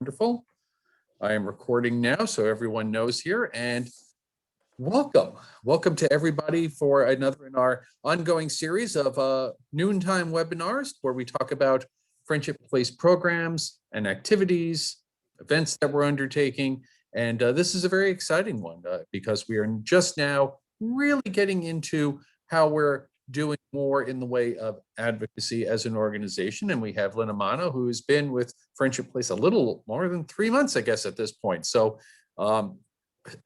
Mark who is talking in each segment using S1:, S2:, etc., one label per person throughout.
S1: Wonderful. I am recording now, so everyone knows here. And welcome to everybody for another in our ongoing series of noontime webinars where we talk about Friendship Place programs and activities, events that we're undertaking. And this is a very exciting one because we are just now really getting into how we're doing more in the way of advocacy as an organization. And we have Lynn Amano, who has been with Friendship Place a little more than 3 months, I guess, at this point. So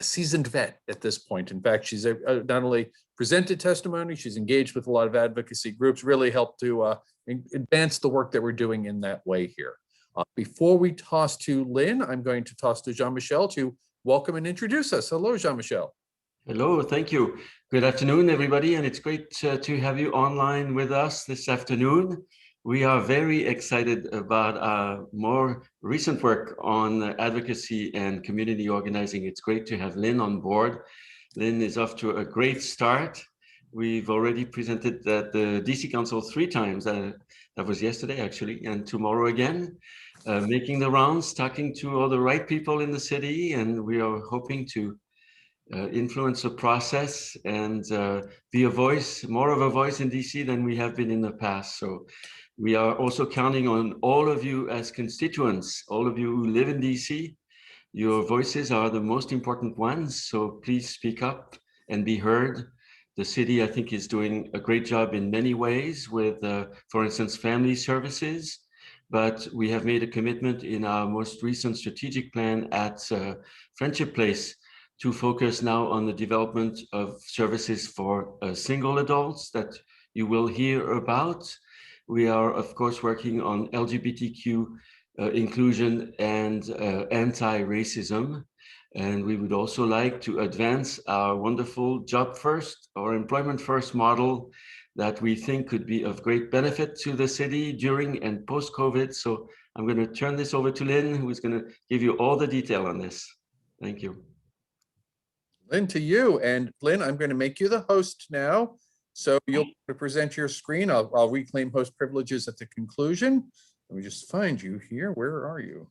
S1: seasoned vet at this point. In fact, she's not only presented testimony, she's engaged with a lot of advocacy groups, really helped to advance the work that we're doing in that way here. Before we toss to Lynn, I'm going to toss to Jean-Michel to welcome and introduce us. Hello, Jean-Michel.
S2: Hello, thank you. Good afternoon, everybody, and it's great to have you online with us this afternoon. We are very excited about our more recent work on advocacy and community organizing. It's great to have Lynn on board. Lynn is off to a great start. We've already presented at the DC Council 3 times. That was yesterday, actually, and tomorrow again. Making the rounds, talking to all the right people in the city, and we are hoping to influence the process and be a voice, more of a voice in DC than we have been in the past. So we are also counting on all of you as constituents, all of you who live in DC. Your voices are the most important ones, so please speak up and be heard. The city, I think, is doing a great job in many ways with, for instance, family services. But we have made a commitment in our most recent strategic plan at Friendship Place to focus now on the development of services for single adults that you will hear about. We are, of course, working on LGBTQ inclusion and anti-racism. And we would also like to advance our wonderful job first or employment first model that we think could be of great benefit to the city during and post-COVID. So I'm going to turn this over to Lynn, who is going to give you all the detail on this. Thank you.
S1: Lynn, to you. And Lynn, I'm going to make you the host now. So you'll present your screen. I'll reclaim host privileges at the conclusion. Let me just find you here. Where are you?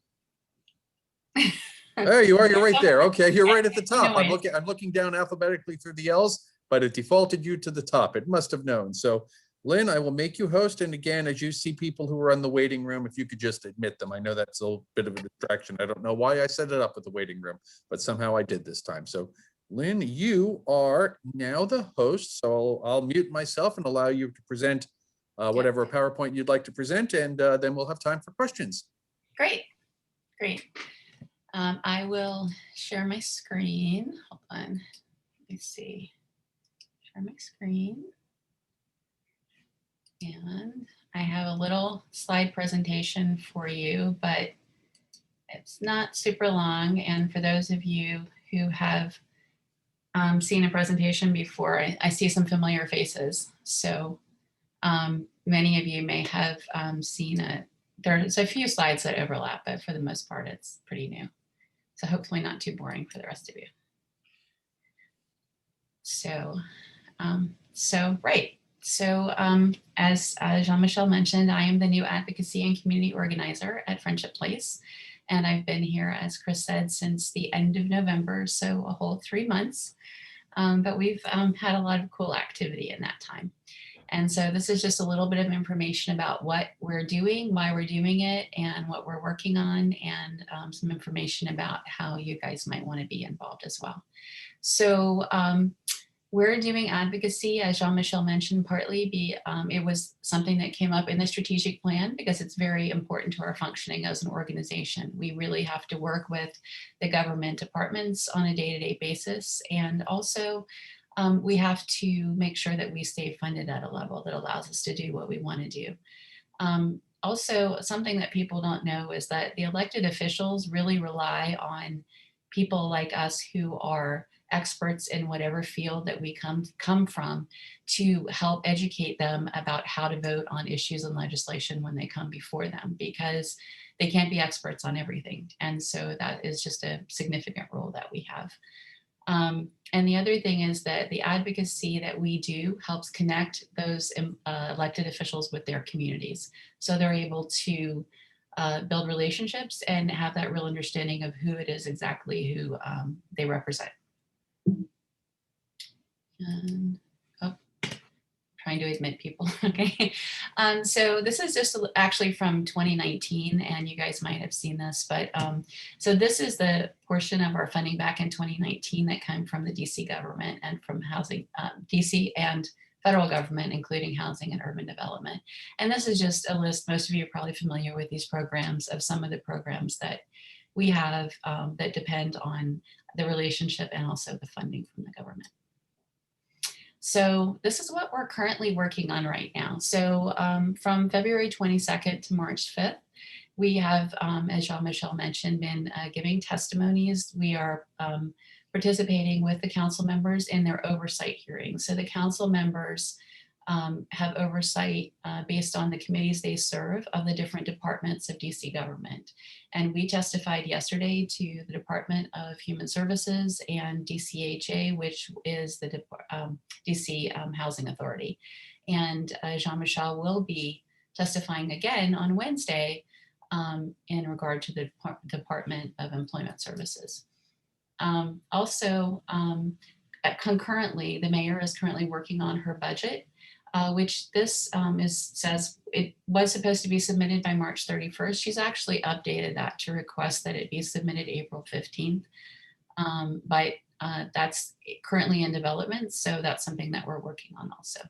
S1: There you are. You're right there. Okay, you're right at the top. I'm looking down alphabetically through the L's, but it defaulted you to the top. It must have known. So Lynn, I will make you host. And again, as you see people who are in the waiting room, if you could just admit them. I know that's a little bit of a distraction. I don't know why I set it up with the waiting room, but somehow I did this time. So Lynn, you are now the host, so I'll mute myself and allow you to present whatever PowerPoint you'd like to present, and then we'll have time for questions.
S3: Great. I will share my screen. Hold on. Let me see. Share my screen. And I have a little slide presentation for you, but it's not super long. And for those of you who have seen a presentation before, I see some familiar faces. So many of you may have seen it. There's a few slides that overlap, but for the most part, it's pretty new. So hopefully not too boring for the rest of you. So, right. So as Jean-Michel mentioned, I am the new advocacy and community organizer at Friendship Place. And I've been here, as Chris said, since the end of November, so a whole 3 months. But we've had a lot of cool activity in that time. And so this is just a little bit of information about what we're doing, why we're doing it, and what we're working on, and some information about how you guys might want to be involved as well. So we're doing advocacy, as Jean-Michel mentioned, partly it was something that came up in the strategic plan because it's very important to our functioning as an organization. We really have to work with the government departments on a day-to-day basis, and also we have to make sure that we stay funded at a level that allows us to do what we want to do. Also, something that people don't know is that the elected officials really rely on people like us who are experts in whatever field that we come from to help educate them about how to vote on issues and legislation when they come before them, because they can't be experts on everything. And so that is just a significant role that we have. And the other thing is that the advocacy that we do helps connect those elected officials with their communities. So they're able to build relationships and have that real understanding of who it is exactly who they represent. And, oh, trying to admit people, okay. So this is just actually from 2019, and you guys might have seen this, but so this is the portion of our funding back in 2019 that came from the DC government and from housing, DC and federal government, including housing and urban development. And this is just a list, most of you are probably familiar with these programs, of some of the programs that we have that depend on the relationship and also the funding from the government. So this is what we're currently working on right now. So from February 22nd to March 5th, we have, as Jean-Michel mentioned, been giving testimonies. We are participating with the council members in their oversight hearings. So the council members have oversight based on the committees they serve of the different departments of DC government. And we testified yesterday to the Department of Human Services and DCHA, which is the DC Housing Authority. And Jean-Michel will be testifying again on Wednesday in regard to the Department of Employment Services. Also, concurrently, the mayor is currently working on her budget, which this says it was supposed to be submitted by March 31st. She's actually updated that to request that it be submitted April 15th. But that's currently in development, so that's something that we're working on also.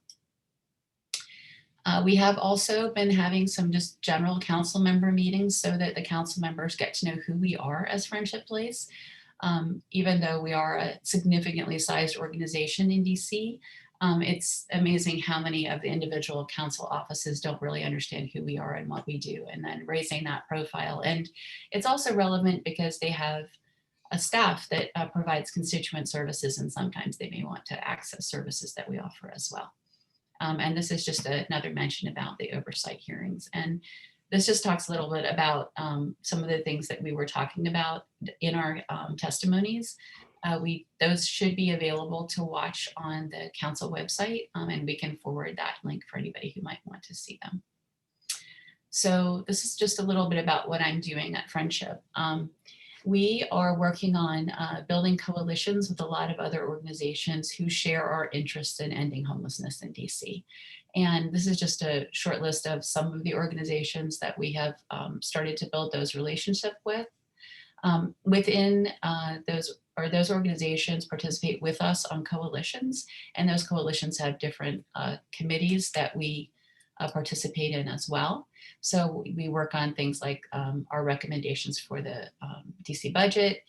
S3: We have also been having some just general council member meetings so that the council members get to know who we are as Friendship Place. Even though we are a significantly sized organization in DC, it's amazing how many of the individual council offices don't really understand who we are and what we do, and then raising that profile. And it's also relevant because they have a staff that provides constituent services, and sometimes they may want to access services that we offer as well. And this is just another mention about the oversight hearings. And this just talks a little bit about some of the things that we were talking about in our testimonies. Those should be available to watch on the council website, and we can forward that link for anybody who might want to see them. So this is just a little bit about what I'm doing at Friendship. We are working on building coalitions with a lot of other organizations who share our interest in ending homelessness in DC. And this is just a short list of some of the organizations that we have started to build those relationships with. Within those organizations participate with us on coalitions, and those coalitions have different committees that we participate in as well. So we work on things like our recommendations for the DC budget,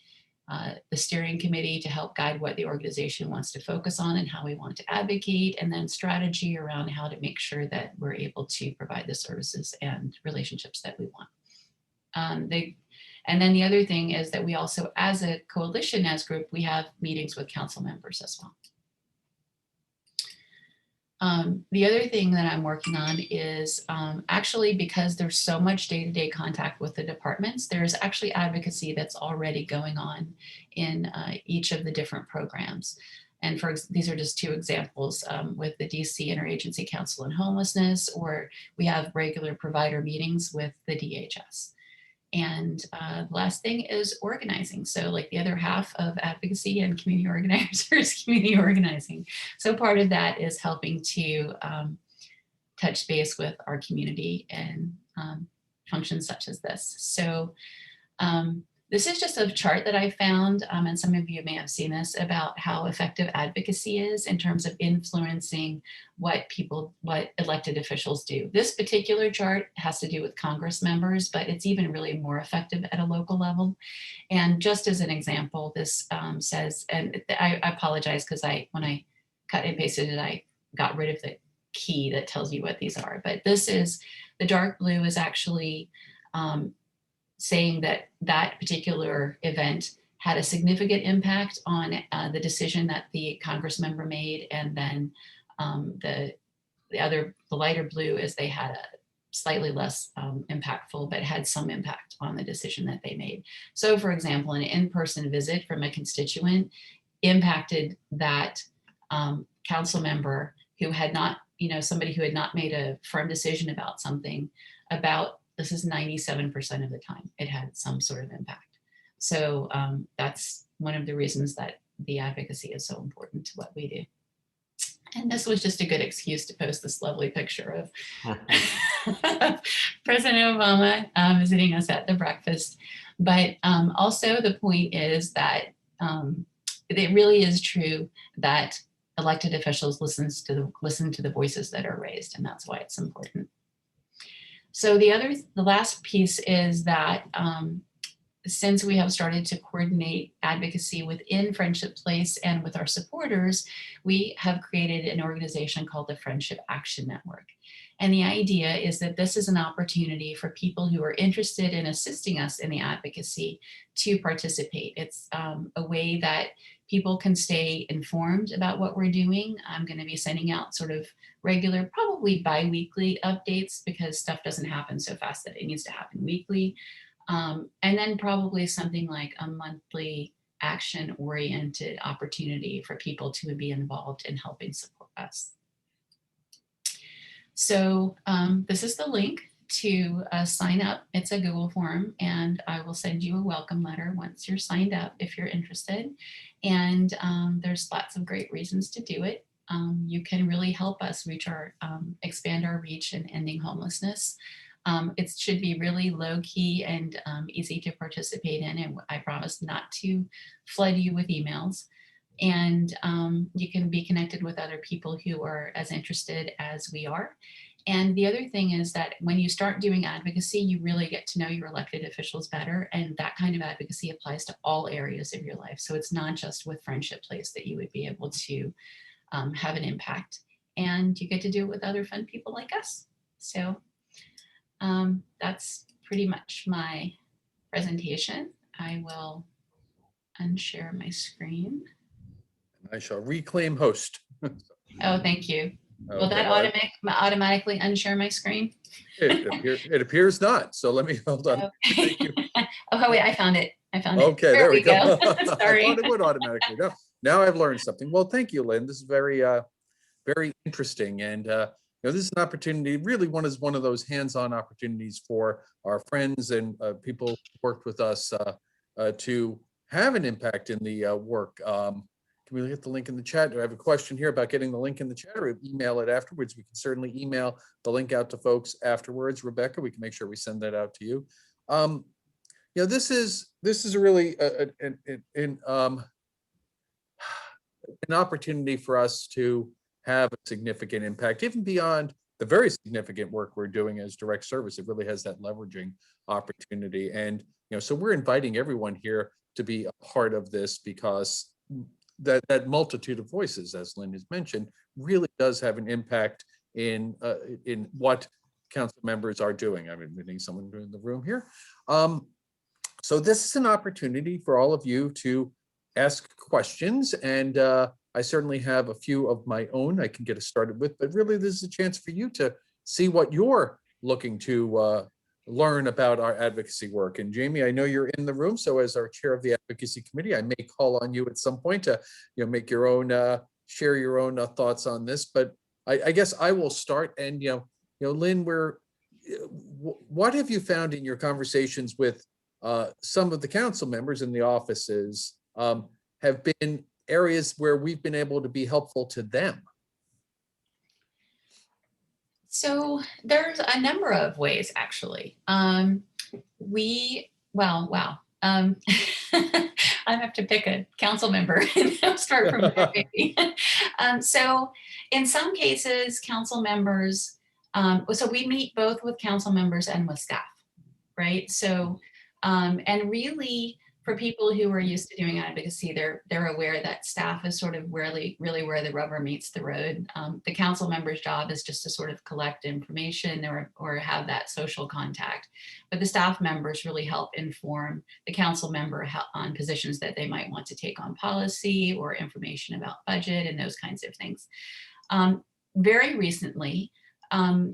S3: the steering committee to help guide what the organization wants to focus on and how we want to advocate, and then strategy around how to make sure that we're able to provide the services and relationships that we want. And then the other thing is that we also, as a coalition, as group, we have meetings with council members as well. The other thing that I'm working on is actually, because there's so much day-to-day contact with the departments, there's actually advocacy that's already going on in each of the different programs. And these are just two examples with the DC Interagency Council on Homelessness, or we have regular provider meetings with the DHS. And the last thing is organizing. So like the other half of advocacy and community organizers, community organizing. So part of that is helping to touch base with our community and functions such as this. So this is just a chart that I found, and some of you may have seen this, about how effective advocacy is in terms of influencing what elected officials do. This particular chart has to do with Congress members, but it's even really more effective at a local level. And just as an example, this says, and I apologize because when I cut and pasted it, I got rid of the key that tells you what these are. But this is, the dark blue is actually saying that that particular event had a significant impact on the decision that the Congress member made. And then the lighter blue is they had a slightly less impactful, but had some impact on the decision that they made. So for example, an in-person visit from a constituent impacted that council member who had not, somebody who had not made a firm decision about something, about this is 97% of the time it had some sort of impact. So that's one of the reasons that the advocacy is so important to what we do. And this was just a good excuse to post this lovely picture of President Obama visiting us at the breakfast. But also the point is that it really is true that elected officials listen to the voices that are raised, and that's why it's important. So the last piece is that since we have started to coordinate advocacy within Friendship Place and with our supporters, we have created an organization called the Friendship Action Network. And the idea is that this is an opportunity for people who are interested in assisting us in the advocacy to participate. It's a way that people can stay informed about what we're doing. I'm going to be sending out sort of regular, probably bi-weekly updates, because stuff doesn't happen so fast that it needs to happen weekly. And then probably something like a monthly action-oriented opportunity for people to be involved in helping support us. So this is the link to sign up. It's a Google form, and I will send you a welcome letter once you're signed up if you're interested. And there's lots of great reasons to do it. You can really help us expand our reach in ending homelessness. It should be really low key and easy to participate in, and I promise not to flood you with emails. And you can be connected with other people who are as interested as we are. And the other thing is that when you start doing advocacy, you really get to know your elected officials better. And that kind of advocacy applies to all areas of your life. So it's not just with Friendship Place that you would be able to have an impact. And you get to do it with other fun people like us. So that's pretty much my presentation. I will unshare my screen.
S1: I shall reclaim host.
S3: Oh, thank you. Will
S1: Okay,
S3: that
S1: well,
S3: automatically unshare my screen?
S1: it appears not. So let me hold on.
S3: Okay.
S1: Thank you.
S3: Oh, wait, I found it.
S1: Okay, there we go.
S3: Sorry.
S1: I thought it would automatically. No, now I've learned something. Well, thank you, Lynn. This is very, very interesting. And this is an opportunity, really one of those hands-on opportunities for our friends and people who worked with us to have an impact in the work. Can we get the link in the chat? I have a question here about getting the link in the chat, or email it afterwards. We can certainly email the link out to folks afterwards. Rebecca, we can make sure we send that out to you. This is really an opportunity for us to have a significant impact, even beyond the very significant work we're doing as direct service. It really has that leveraging opportunity. And, so we're inviting everyone here to be a part of this, because that multitude of voices, as Lynn has mentioned, really does have an impact in what council members are doing. I'm admitting someone in the room here. So this is an opportunity for all of you to ask questions, and I certainly have a few of my own I can get us started with, but really this is a chance for you to see what you're looking to learn about our advocacy work. And Jamie, I know you're in the room, so as our chair of the advocacy committee, I may call on you at some point to make your own share your own thoughts on this. But I guess I will start. And Lynn, what have you found in your conversations with some of the council members in the offices have been areas where we've been able to be helpful to them?
S3: So there's a number of ways, actually. I have to pick a council member and I'll start from there, maybe. So in some cases, council members, so we meet both with council members and with staff, right? So, and really, for people who are used to doing advocacy, they're aware that staff is sort of really where the rubber meets the road. The council member's job is just to sort of collect information or have that social contact. But the staff members really help inform the council member on positions that they might want to take on policy or information about budget and those kinds of things. Very recently,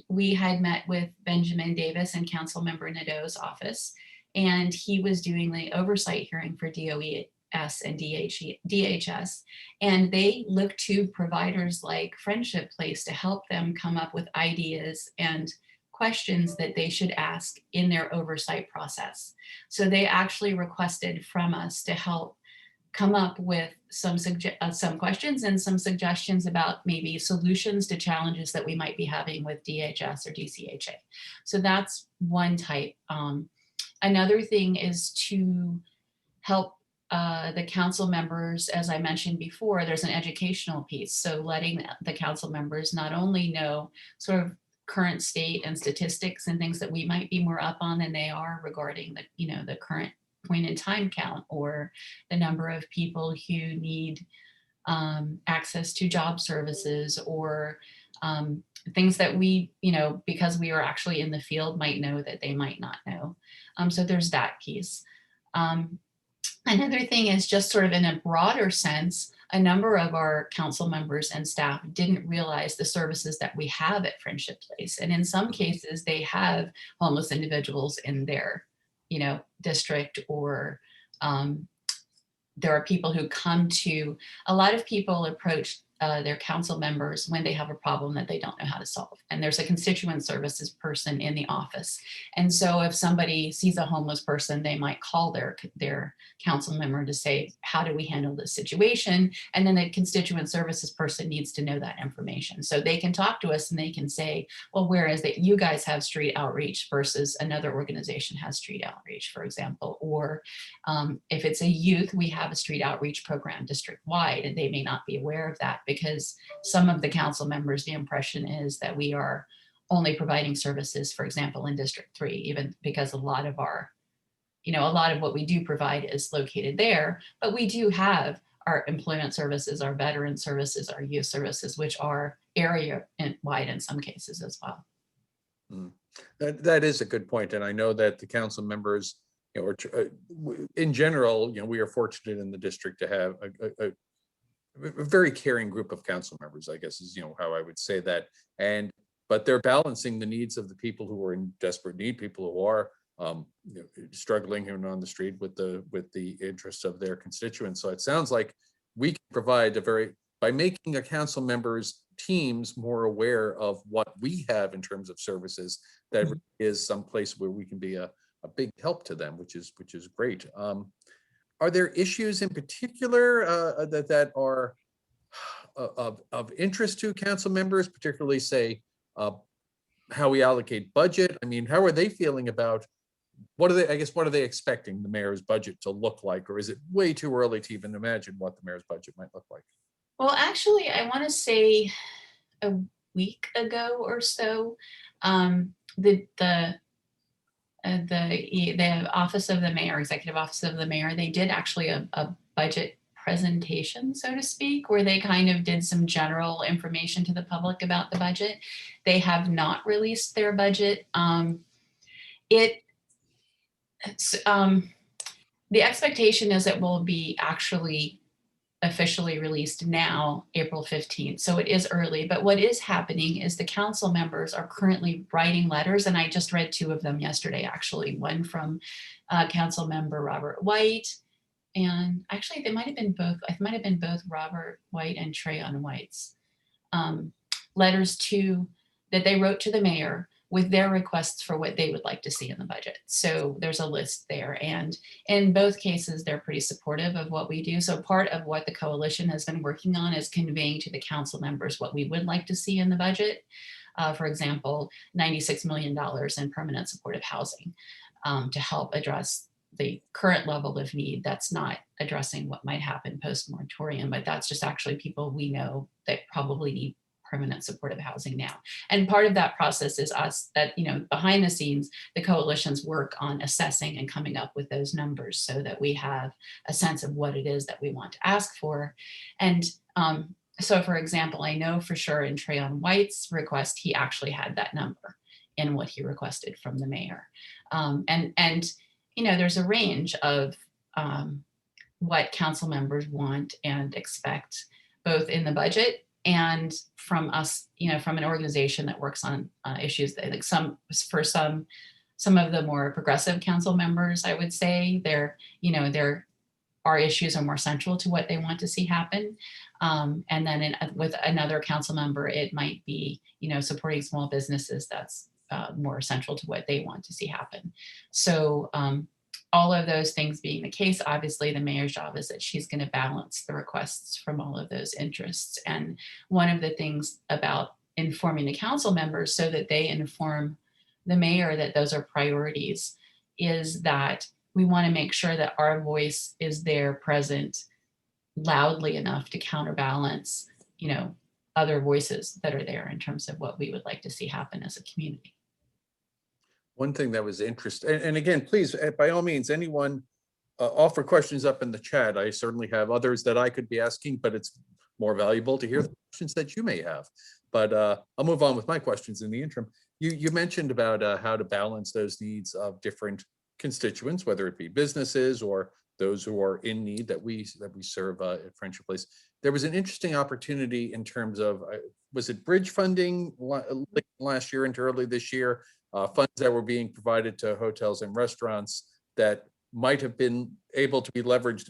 S3: we had met with Benjamin Davis and Council Member Nadeau's office, and he was doing the oversight hearing for DOES and DHS. And they look to providers like Friendship Place to help them come up with ideas and questions that they should ask in their oversight process. So they actually requested from us to help come up with some questions and some suggestions about maybe solutions to challenges that we might be having with DHS or DCHA. So that's one type. Another thing is to help the council members, as I mentioned before, there's an educational piece. So letting the council members not only know sort of current state and statistics and things that we might be more up on than they are regarding the current point in time count or the number of people who need access to job services or things that we, because we are actually in the field, might know that they might not know. So there's that piece. Another thing is just sort of in a broader sense, a number of our council members and staff didn't realize the services that we have at Friendship Place. And in some cases, they have homeless individuals in their district, or there are people who come to, a lot of people approach their council members when they have a problem that they don't know how to solve. And there's a constituent services person in the office. And so if somebody sees a homeless person, they might call their council member to say, how do we handle this situation? And then the constituent services person needs to know that information. So they can talk to us and they can say, well, where is it you guys have street outreach versus another organization has street outreach, for example. Or if it's a youth, we have a street outreach program district-wide, and they may not be aware of that, because some of the council members, the impression is that we are only providing services, for example, in District 3, even because a lot of our, a lot of what we do provide is located there, but we do have our employment services, our veteran services, our youth services, which are area-wide in some cases as well.
S1: That is a good point. And I know that the council members, in general, we are fortunate in the district to have a very caring group of council members, I guess is, how I would say that. But they're balancing the needs of the people who are in desperate need, people who are struggling and on the street with the interests of their constituents. So it sounds like we can provide by making a council members teams more aware of what we have in terms of services, that is some place where we can be a big help to them, which is great. Are there issues in particular that are of interest to council members, particularly say how we allocate budget? I mean, how are they feeling about what are they expecting the mayor's budget to look like? Or is it way too early to even imagine what the mayor's budget might look like?
S3: Well, actually, I want to say a week ago or so, the office of the mayor, executive office of the mayor, they did actually a budget presentation, so to speak, where they kind of did some general information to the public about the budget. They have not released their budget. The expectation is it will be actually officially released now, April 15th. So it is early, but what is happening is the council members are currently writing letters, and I just read 2 of them yesterday, actually, one from council member Robert White, and actually they might have been both, it might have been both Robert White and Trayon White's letters that they wrote to the mayor with their requests for what they would like to see in the budget. So there's a list there. And in both cases, they're pretty supportive of what we do. So part of what the coalition has been working on is conveying to the council members what we would like to see in the budget. For example, $96 million in permanent supportive housing to help address the current level of need. That's not addressing what might happen post-moratorium, but that's just actually people we know that probably need permanent supportive housing now. And part of that process is us that, behind the scenes, the coalition's work on assessing and coming up with those numbers so that we have a sense of what it is that we want to ask for. And so for example, I know for sure in Trayon White's request, he actually had that number in what he requested from the mayor. And there's a range of what council members want and expect, both in the budget and from us, from an organization that works on issues that, like some of the more progressive council members, I would say, our issues are more central to what they want to see happen. And then with another council member, it might be, supporting small businesses. That's more central to what they want to see happen. So all of those things being the case, obviously the mayor's job is that she's going to balance the requests from all of those interests. And one of the things about informing the council members so that they inform the mayor that those are priorities is that we want to make sure that our voice is there present loudly enough to counterbalance, other voices that are there in terms of what we would like to see happen as a community.
S1: One thing that was interesting, and again, please, by all means, anyone offer questions up in the chat. I certainly have others that I could be asking, but it's more valuable to hear the questions that you may have. But I'll move on with my questions in the interim. You mentioned about how to balance those needs of different constituents, whether it be businesses or those who are in need that we serve at Friendship Place. There was an interesting opportunity in terms of, was it bridge funding last year into early this year, funds that were being provided to hotels and restaurants that might have been able to be leveraged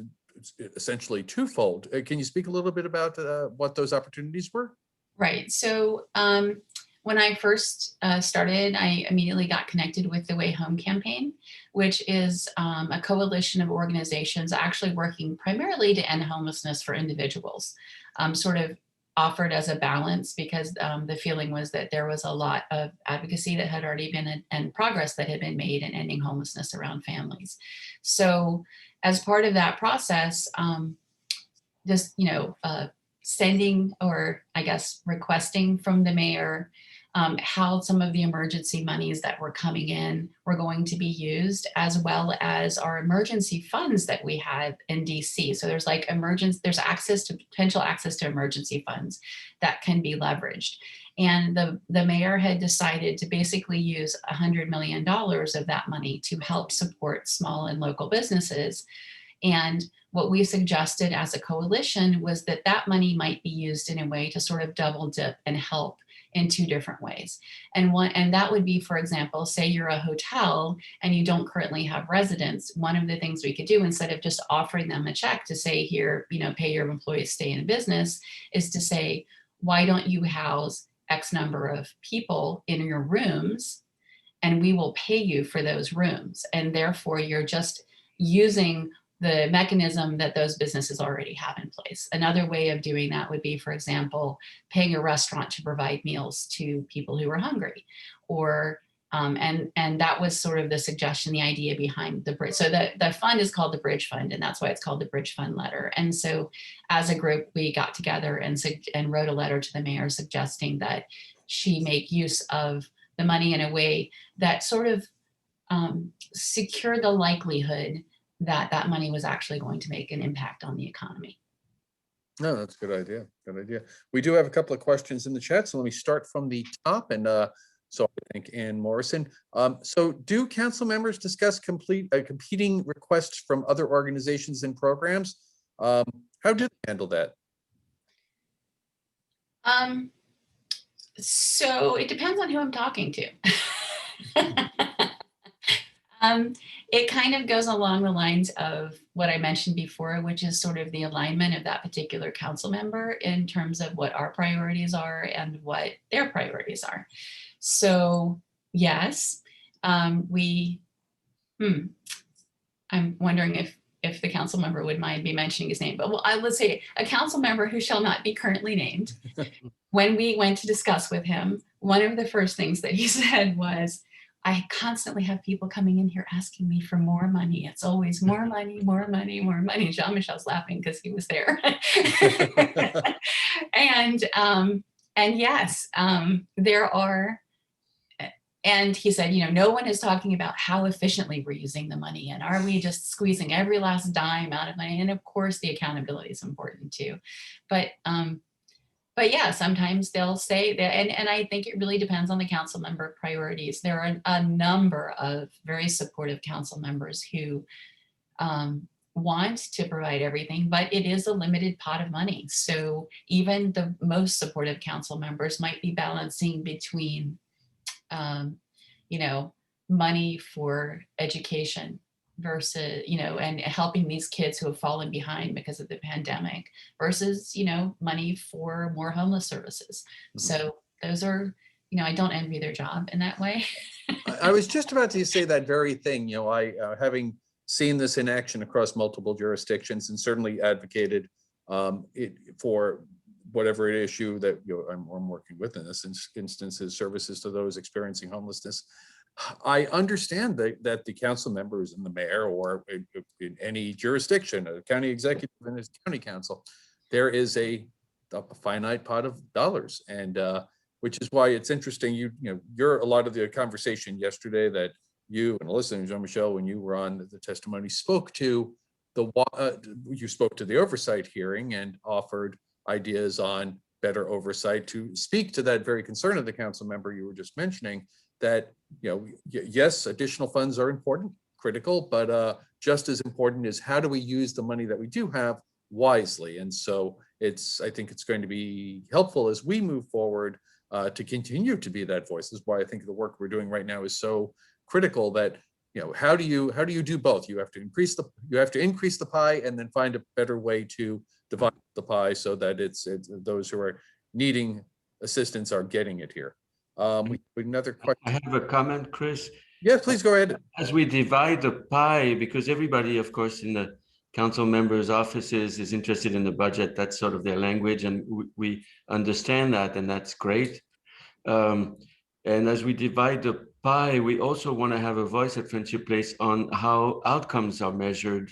S1: essentially twofold. Can you speak a little bit about what those opportunities were?
S3: Right. So when I first started, I immediately got connected with the Way Home campaign, which is a coalition of organizations actually working primarily to end homelessness for individuals, sort of offered as a balance because the feeling was that there was a lot of advocacy that had already been and progress that had been made in ending homelessness around families. So as part of that process, just, sending, or I guess requesting from the mayor how some of the emergency monies that were coming in were going to be used, as well as our emergency funds that we had in DC. So there's like there's potential access to emergency funds that can be leveraged. And the mayor had decided to basically use $100 million of that money to help support small and local businesses. And what we suggested as a coalition was that that money might be used in a way to sort of double dip and help in two different ways. And that would be, for example, say you're a hotel and you don't currently have residents. One of the things we could do, instead of just offering them a check to say, here, pay your employees, stay in business, is to say, why don't you house X number of people in your rooms and we will pay you for those rooms. And therefore you're just using the mechanism that those businesses already have in place. Another way of doing that would be, for example, paying a restaurant to provide meals to people who are hungry, or and that was sort of the suggestion, the idea behind the bridge. So the fund is called the Bridge Fund, and that's why it's called the Bridge Fund Letter. And so as a group, we got together and wrote a letter to the mayor suggesting that she make use of the money in a way that sort of secured the likelihood that that money was actually going to make an impact on the economy.
S1: No, that's a good idea. Good idea. We do have a couple of questions in the chat, so let me start from the top. And so I think Ann Morrison. So do council members discuss competing requests from other organizations and programs? How do they handle that?
S3: So it depends on who I'm talking to. It kind of goes along the lines of what I mentioned before, which is sort of the alignment of that particular council member in terms of what our priorities are and what their priorities are. So yes, I'm wondering if the council member would mind me mentioning his name, but I would say a council member who shall not be currently named. When we went to discuss with him, one of the first things that he said was, I constantly have people coming in here asking me for more money. It's always more money, more money, more money. Jean-Michel's laughing because he was there. And yes, there are, and he said, no one is talking about how efficiently we're using the money and are we just squeezing every last dime out of money? And of course the accountability is important too. But yeah, sometimes they'll say that, and I think it really depends on the council member priorities. There are a number of very supportive council members who want to provide everything, but it is a limited pot of money. So even the most supportive council members might be balancing between, money for education versus, and helping these kids who have fallen behind because of the pandemic versus, money for more homeless services. Mm-hmm. So those are I don't envy their job in that way.
S1: I was just about to say that very thing. I having seen this in action across multiple jurisdictions and certainly advocated for whatever issue that I'm working with in this instance is services to those experiencing homelessness. I understand that the council members and the mayor or in any jurisdiction, a county executive and his county council, there is a finite pot of dollars, and which is why it's interesting. You're a lot of the conversation yesterday that you and Alyssa and Jean-Michel, when you were on the testimony, spoke to the oversight hearing and offered ideas on better oversight to speak to that very concern of the council member you were just mentioning, that yes, additional funds are important, critical, but just as important is how do we use the money that we do have wisely. And so I think it's going to be helpful as we move forward to continue to be that voice. This is why I think the work we're doing right now is so critical, that how do you do both? You have to increase the pie and then find a better way to divide the pie so that it's those who are needing assistance are getting it here. Another question.
S2: I have a comment, Chris.
S1: Yeah, please go ahead.
S2: As we divide the pie, because everybody, of course, in the council members' offices is interested in the budget. That's sort of their language, and we understand that, and that's great. And as we divide the pie, we also want to have a voice at Friendship Place on how outcomes are measured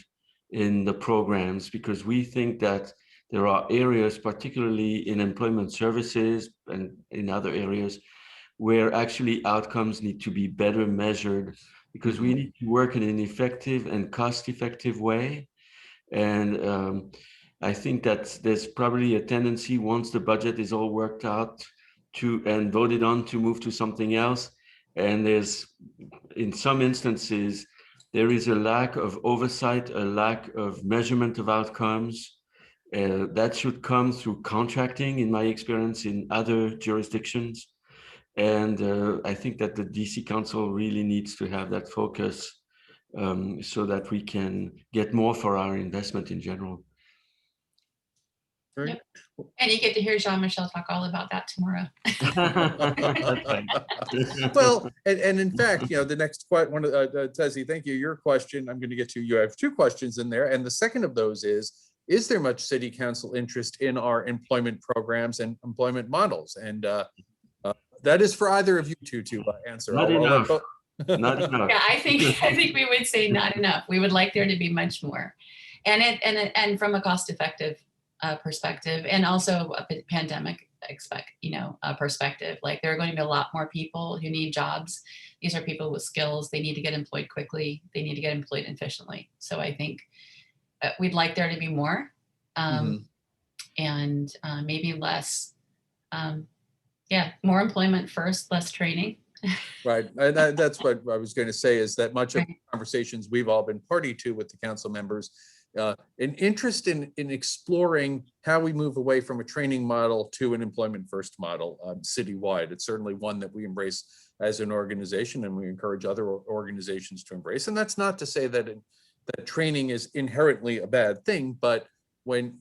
S2: in the programs, because we think that there are areas, particularly in employment services and in other areas, where actually outcomes need to be better measured, because we need to work in an effective and cost-effective way. And I think that there's probably a tendency, once the budget is all worked out and voted on, to move to something else. And there's, in some instances, there is a lack of oversight, a lack of measurement of outcomes. That should come through contracting, in my experience, in other jurisdictions. And I think that the DC Council really needs to have that focus so that we can get more for our investment in general.
S3: Yep. And you get to hear Jean-Michel talk all about that tomorrow.
S1: Well, and in fact, the next one, Tezzy, thank you. Your question, I'm going to get to. You have two questions in there, and the second of those is there much city council interest in our employment programs and employment models? And that is for either of you two to answer.
S2: Not enough. Not enough.
S3: Yeah, I think we would say not enough. We would like there to be much more, and from a cost-effective perspective, and also a pandemic perspective. Like, there are going to be a lot more people who need jobs. These are people with skills. They need to get employed quickly. They need to get employed efficiently. So I think we'd like there to be more, and maybe less. More employment first, less training.
S1: Right, and that's what I was going to say, is that much of the conversations we've all been party to with the council members, an interest in exploring how we move away from a training model to an employment first model citywide. It's certainly one that we embrace as an organization, and we encourage other organizations to embrace. And that's not to say that that training is inherently a bad thing, but when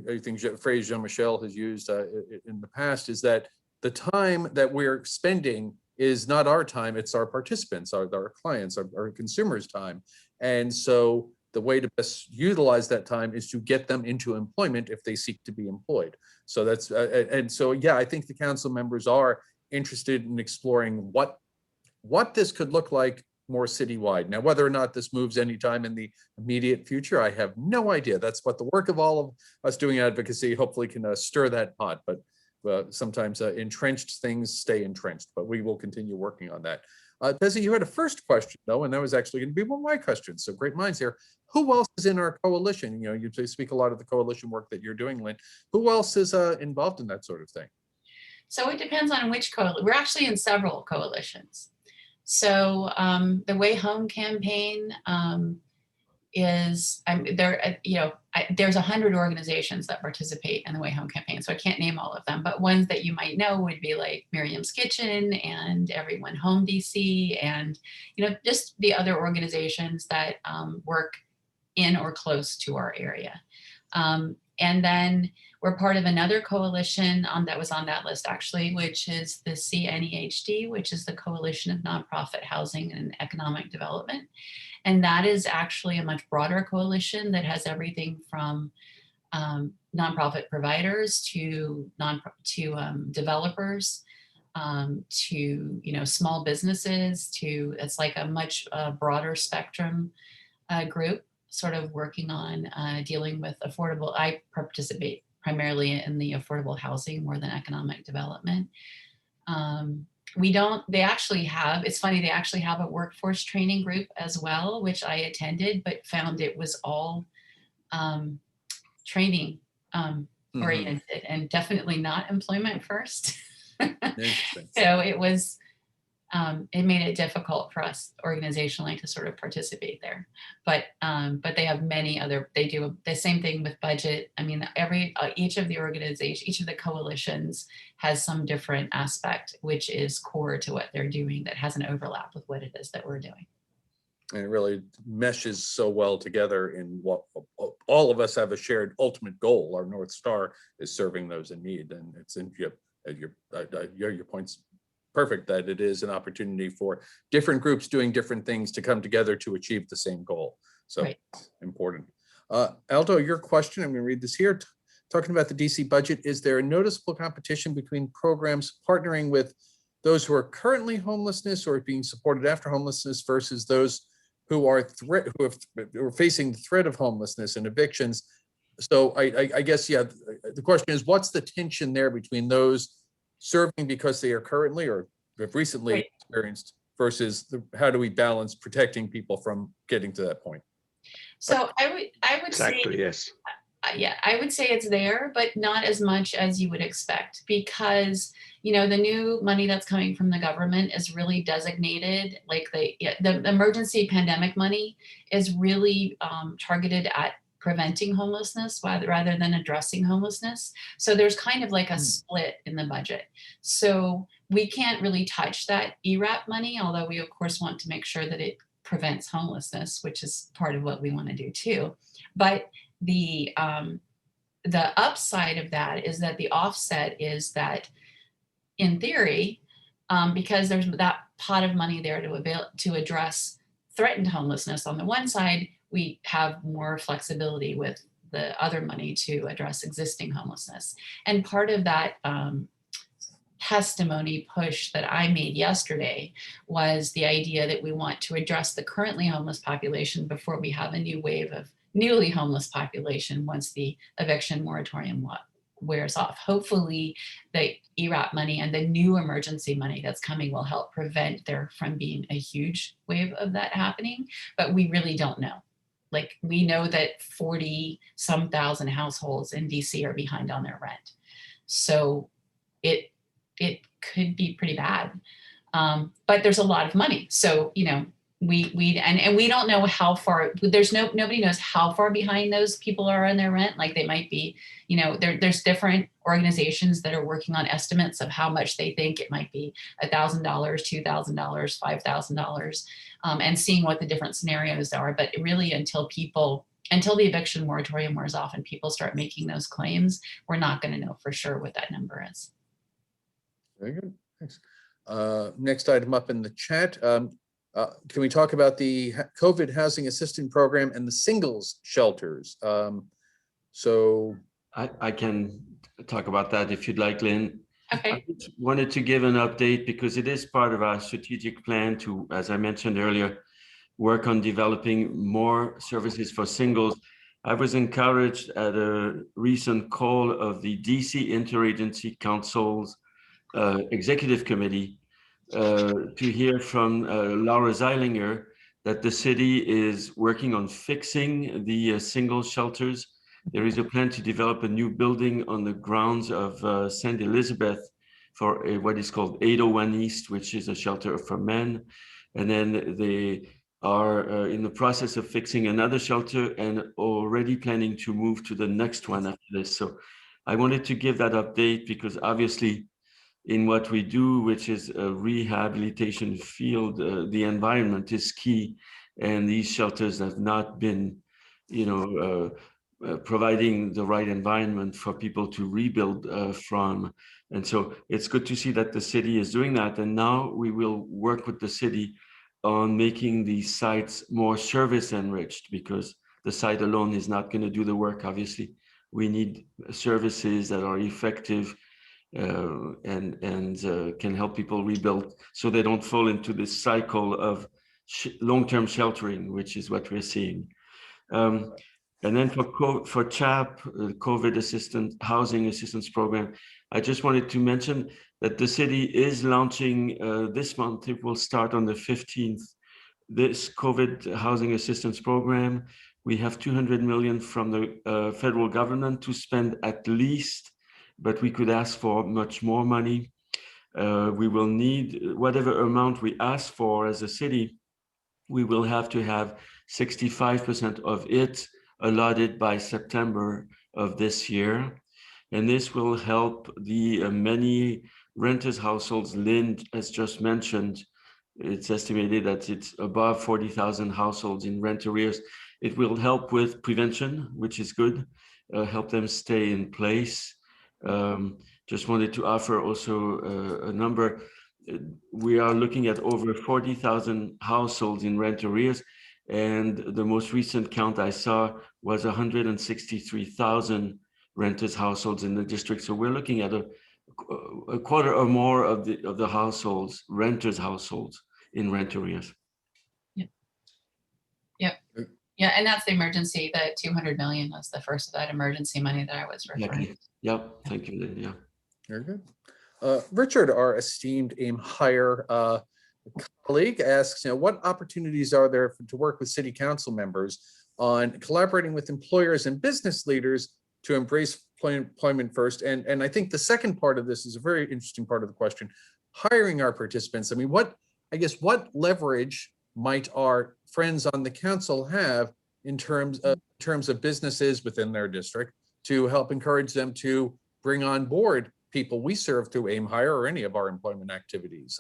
S1: I think the phrase Jean-Michel has used in the past is that the time that we're spending is not our time, it's our participants, our clients, our consumers' time. And so the way to best utilize that time is to get them into employment if they seek to be employed. So that's, I think the council members are interested in exploring what this could look like more citywide. Now, whether or not this moves anytime in the immediate future, I have no idea. That's what the work of all of us doing advocacy hopefully can stir that pot. But sometimes entrenched things stay entrenched, but we will continue working on that. Tezzy, you had a first question though, and that was actually going to be one of my questions. So great minds here. Who else is in our coalition? You speak a lot of the coalition work that you're doing, Lynn. Who else is involved in that sort of thing?
S3: So it depends on which coalition. We're actually in several coalitions. So the Way Home campaign is there's 100 organizations that participate in the Way Home campaign, so I can't name all of them, but ones that you might know would be like Miriam's Kitchen and Everyone Home DC, and just the other organizations that work in or close to our area. And then we're part of another coalition that was on that list actually, which is the CNEHD, which is the Coalition of Nonprofit Housing and Economic Development. And that is actually a much broader coalition that has everything from nonprofit providers to developers, to small businesses, to it's like a much broader spectrum group sort of working on dealing with affordable. I participate primarily in the affordable housing more than economic development. They actually have, it's funny, they actually have a workforce training group as well, which I attended, but found it was all training oriented and definitely not employment first. So it was, it made it difficult for us organizationally to sort of participate there. But they have many other, they do the same thing with budget. I mean, each of the organizations, each of the coalitions has some different aspect, which is core to what they're doing that has an overlap with what it is that we're doing.
S1: And it really meshes so well together in what all of us have a shared ultimate goal. Our North Star is serving those in need. And it's in your points perfect, that it is an opportunity for different groups doing different things to come together to achieve the same goal. So right. Important. Aldo, your question, I'm going to read this here. Talking about the DC budget, is there a noticeable competition between programs partnering with those who are currently homelessness or being supported after homelessness versus those who are facing the threat of homelessness and evictions? So I guess, yeah, the question is, what's the tension there between those serving because they are currently or have recently right. experienced versus how do we balance protecting people from getting to that point?
S3: So I would
S4: exactly,
S3: say,
S4: yes.
S3: Yeah, I would say it's there, but not as much as you would expect, because the new money that's coming from the government is really designated, like the emergency pandemic money is really targeted at preventing homelessness rather than addressing homelessness. So there's kind of like a split in the budget. So we can't really touch that ERAP money, although we of course want to make sure that it prevents homelessness, which is part of what we want to do too. But the upside of that is that the offset is that in theory, because there's that pot of money there to address threatened homelessness on the one side, we have more flexibility with the other money to address existing homelessness. And part of that testimony push that I made yesterday was the idea that we want to address the currently homeless population before we have a new wave of newly homeless population once the eviction moratorium wears off. Hopefully the ERAP money and the new emergency money that's coming will help prevent there from being a huge wave of that happening, but we really don't know. Like, we know that 40-some thousand households in DC are behind on their rent. So it could be pretty bad. But there's a lot of money. So, we don't know how far, nobody knows how far behind those people are on their rent. Like, they might be, there's different organizations that are working on estimates of how much they think it might be, $1,000, $2,000, $5,000, and seeing what the different scenarios are. But really, until the eviction moratorium wears off and people start making those claims, we're not going to know for sure what that number is.
S1: Very good, thanks. Next item up in the chat. Can we talk about the COVID housing assistance program and the singles shelters? So
S2: I can talk about that if you'd like, Lynn.
S3: Okay.
S2: I just wanted to give an update because it is part of our strategic plan to, as I mentioned earlier, work on developing more services for singles. I was encouraged at a recent call of the DC Interagency Council's Executive Committee to hear from Laura Zeilinger that the city is working on fixing the single shelters. There is a plan to develop a new building on the grounds of St. Elizabeth for what is called 801 East, which is a shelter for men. And then they are in the process of fixing another shelter and already planning to move to the next one after this. So I wanted to give that update because obviously in what we do, which is a rehabilitation field, the environment is key. And these shelters have not been, providing the right environment for people to rebuild from. And so it's good to see that the city is doing that. And now we will work with the city on making these sites more service enriched, because the site alone is not going to do the work. Obviously, we need services that are effective and can help people rebuild, so they don't fall into this cycle of long-term sheltering, which is what we're seeing. And then for CHAP, COVID Housing Assistance Program, I just wanted to mention that the city is launching this month. It will start on the 15th. This COVID Housing Assistance Program, we have 200 million from the federal government to spend at least, but we could ask for much more money. We will need whatever amount we ask for as a city. We will have to have 65% of it allotted by September of this year. And this will help the many renters households Lynn has just mentioned. It's estimated that it's above 40,000 households in rent arrears. It will help with prevention, which is good, help them stay in place. Just wanted to offer also a number. We are looking at over 40,000 households in rent arrears, and the most recent count I saw was 163,000 renters households in the district. So we're looking at a quarter or more of the households, renters households in rent arrears.
S3: Yep. Yeah, and that's the emergency. The 200 million was the first of that emergency money that I was referring to.
S2: Yep. Thank you, Lynn. Yeah.
S1: Very good. Richard, our esteemed AIM Hire colleague, asks, what opportunities are there to work with city council members on collaborating with employers and business leaders to embrace employment first? And I think the second part of this is a very interesting part of the question. Hiring our participants. I mean, what leverage might our friends on the council have in terms of businesses within their district to help encourage them to bring on board people we serve through AIM Hire or any of our employment activities?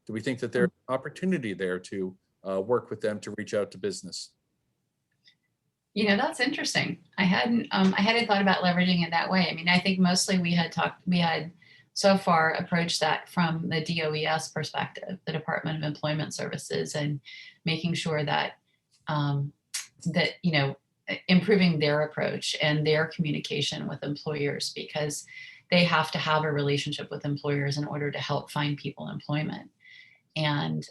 S1: Do we think that there's opportunity there to work with them to reach out to business?
S3: That's interesting. I hadn't thought about leveraging it that way. I mean, I think mostly we had so far approached that from the DOES perspective, the Department of Employment Services, and making sure that improving their approach and their communication with employers, because they have to have a relationship with employers in order to help find people employment. And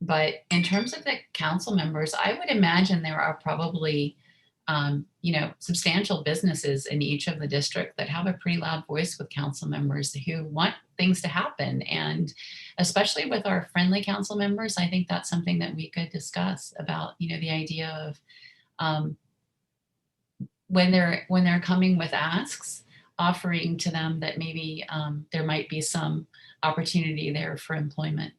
S3: but in terms of the council members, I would imagine there are probably substantial businesses in each of the district that have a pretty loud voice with council members who want things to happen. And especially with our friendly council members, I think that's something that we could discuss about, the idea of when they're coming with asks, offering to them that maybe there might be some opportunity there for employment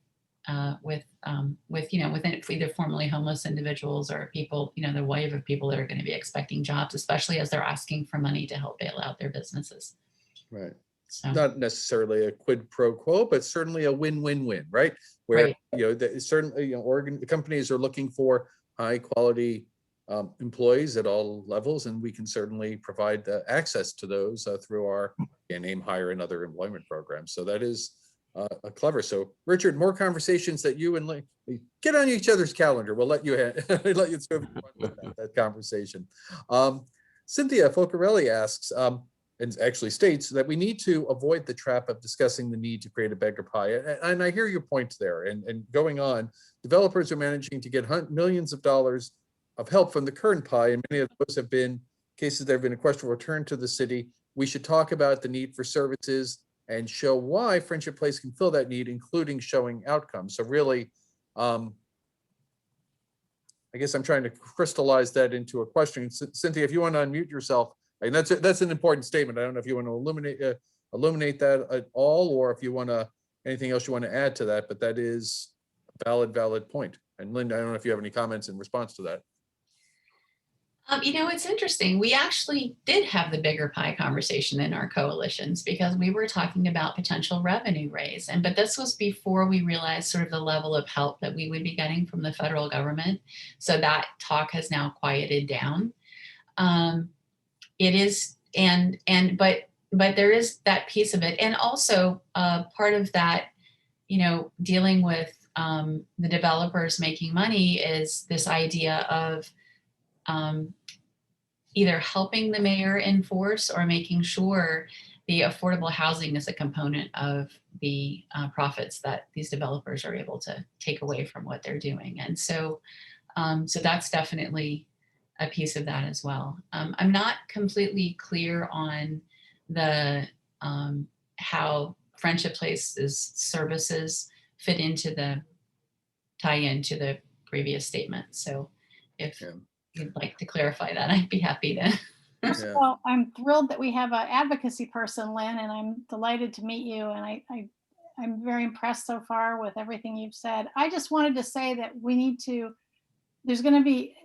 S3: within either formerly homeless individuals or people, the wave of people that are going to be expecting jobs, especially as they're asking for money to help bail out their businesses.
S1: Right.
S3: So
S1: not necessarily a quid pro quo, but certainly a win-win-win, right? Where certainly companies are looking for high quality employees at all levels, and we can certainly provide access to those through our AIM Hire and other employment programs. So that is clever. So Richard, more conversations that you and Lynn get on each other's calendar. We'll let you let you through that conversation. Cynthia Folcarelli asks, and actually states that we need to avoid the trap of discussing the need to create a beggar pie. And I hear your point there. And going on, developers are managing to get millions of dollars of help from the current pie, and many of those have been cases that have been a question returned to the city. We should talk about the need for services and show why Friendship Place can fill that need, including showing outcomes. So really, I guess I'm trying to crystallize that into a question. Cynthia, if you want to unmute yourself, and that's an important statement. I don't know if you want to illuminate that at all, or if you want to, anything else you want to add to that, but that is a valid point. And Linda, I don't know if you have any comments in response to that.
S3: It's interesting. We actually did have the bigger pie conversation in our coalitions because we were talking about potential revenue raise. But this was before we realized sort of the level of help that we would be getting from the federal government. So that talk has now quieted down. it is, but there is that piece of it. And also part of that, dealing with the developers making money is this idea of either helping the mayor enforce or making sure the affordable housing is a component of the profits that these developers are able to take away from what they're doing. And so, so that's definitely a piece of that as well. I'm not completely clear on the how Friendship Place's services fit into the tie-in to the previous statement. So if you'd like to clarify that, I'd be happy to.
S4: First of all, I'm thrilled that we have an advocacy person, Lynn, and I'm delighted to meet you. And I'm very impressed so far with everything you've said. I just wanted to say that we need to, there's going to be,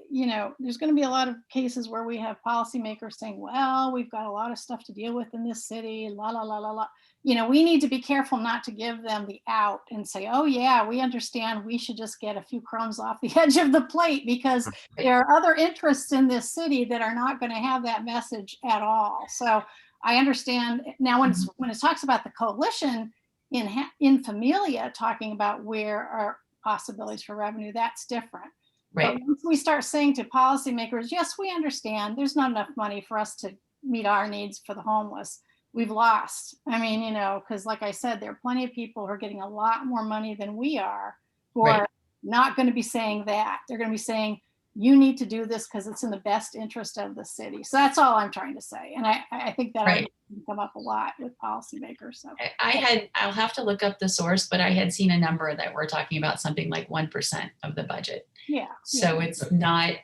S4: there's going to be a lot of cases where we have policymakers saying, well, we've got a lot of stuff to deal with in this city, la, la, la, la, la. We need to be careful not to give them the out and say, oh yeah, we understand we should just get a few crumbs off the edge of the plate, because there are other interests in this city that are not going to have that message at all. So I understand now when it talks about the coalition in Familia talking about where are possibilities for revenue, that's different. Right. But once we start saying to policymakers, yes, we understand there's not enough money for us to meet our needs for the homeless, we've lost. I mean, because like I said, there are plenty of people who are getting a lot more money than we are, who are not going to be saying that. They're going to be saying, you need to do this because it's in the best interest of the city. So that's all I'm trying to say. And I think that come up a lot with policymakers. So
S3: I'll have to look up the source, but I had seen a number that we're talking about something like 1% of the budget.
S4: Yeah.
S3: So it's not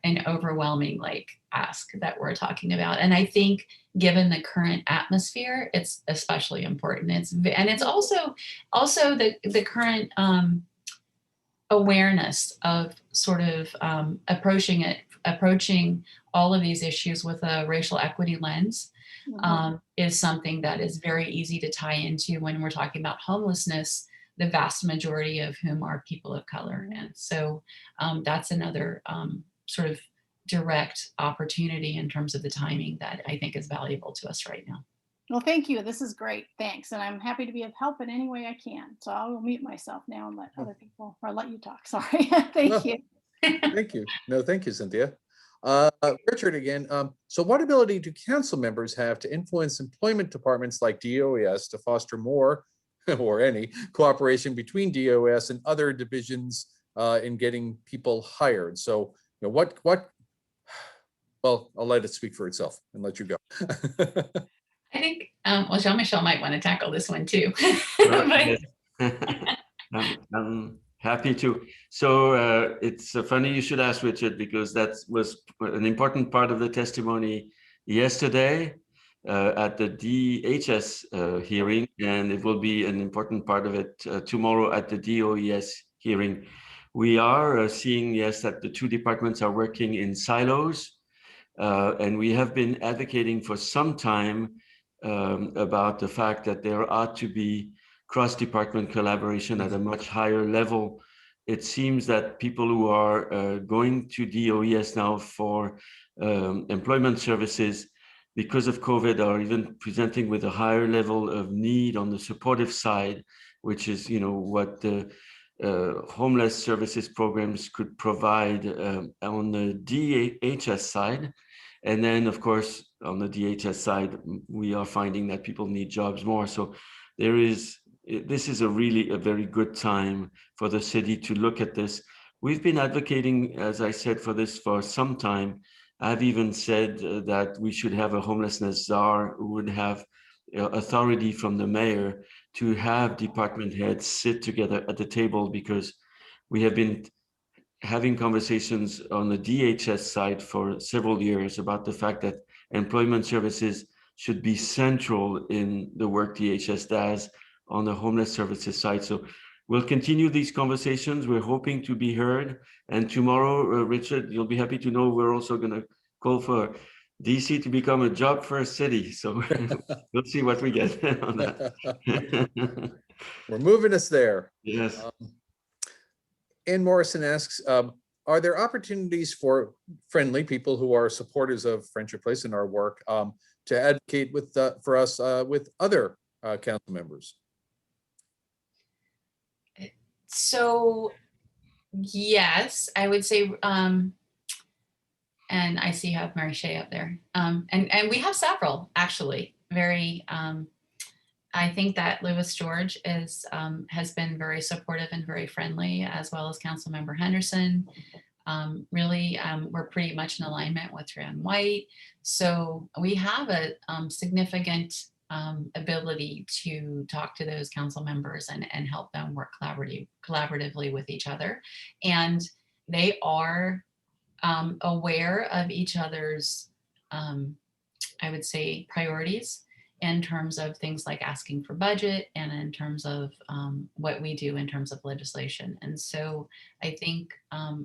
S3: an overwhelming ask that we're talking about. And I think given the current atmosphere, it's especially important. It's also the current awareness of sort of approaching all of these issues with a racial equity lens is something that is very easy to tie into when we're talking about homelessness, the vast majority of whom are people of color. And so that's another sort of direct opportunity in terms of the timing that I think is valuable to us right now.
S4: Well, thank you. This is great. Thanks. And I'm happy to be of help in any way I can. So I will mute myself now and let other people, or let you talk. Sorry. Thank you.
S1: Thank you. No, thank you, Cynthia. Richard again. So what ability do council members have to influence employment departments like DOS to foster more or any cooperation between DOS and other divisions in getting people hired? So what, well, I'll let it speak for itself and let you go.
S3: I think, well, Jean-Michel might want to tackle this one too.
S2: I'm happy to. So it's funny you should ask, Richard, because that was an important part of the testimony yesterday at the DHS hearing, and it will be an important part of it tomorrow at the DOES hearing. We are seeing, yes, that the two departments are working in silos, and we have been advocating for some time about the fact that there ought to be cross-department collaboration at a much higher level. It seems that people who are going to DOES now for employment services because of COVID are even presenting with a higher level of need on the supportive side, which is, what the homeless services programs could provide on the DHS side. And then, of course, on the DHS side, we are finding that people need jobs more. So this is a very good time for the city to look at this. We've been advocating, as I said, for this for some time. I've even said that we should have a homelessness czar who would have authority from the mayor to have department heads sit together at the table, because we have been having conversations on the DHS side for several years about the fact that employment services should be central in the work DHS does on the homeless services side. So we'll continue these conversations. We're hoping to be heard. And tomorrow, Richard, you'll be happy to know we're also going to call for DC to become a job first city. So we'll see what we get on that.
S1: We're moving us there.
S2: Yes.
S1: Ann Morrison asks, are there opportunities for friendly people who are supporters of Friendship Place and our work to advocate with for us with other council members?
S3: So yes, I would say, and I see you have Mary Shea up there. And we have several actually very, I think that Louis George is, has been very supportive and very friendly, as well as Councilmember Henderson. Really, we're pretty much in alignment with Rand White. So we have a significant ability to talk to those council members and help them work collaboratively with each other. And they are aware of each other's, I would say, priorities in terms of things like asking for budget and in terms of what we do in terms of legislation. And so I think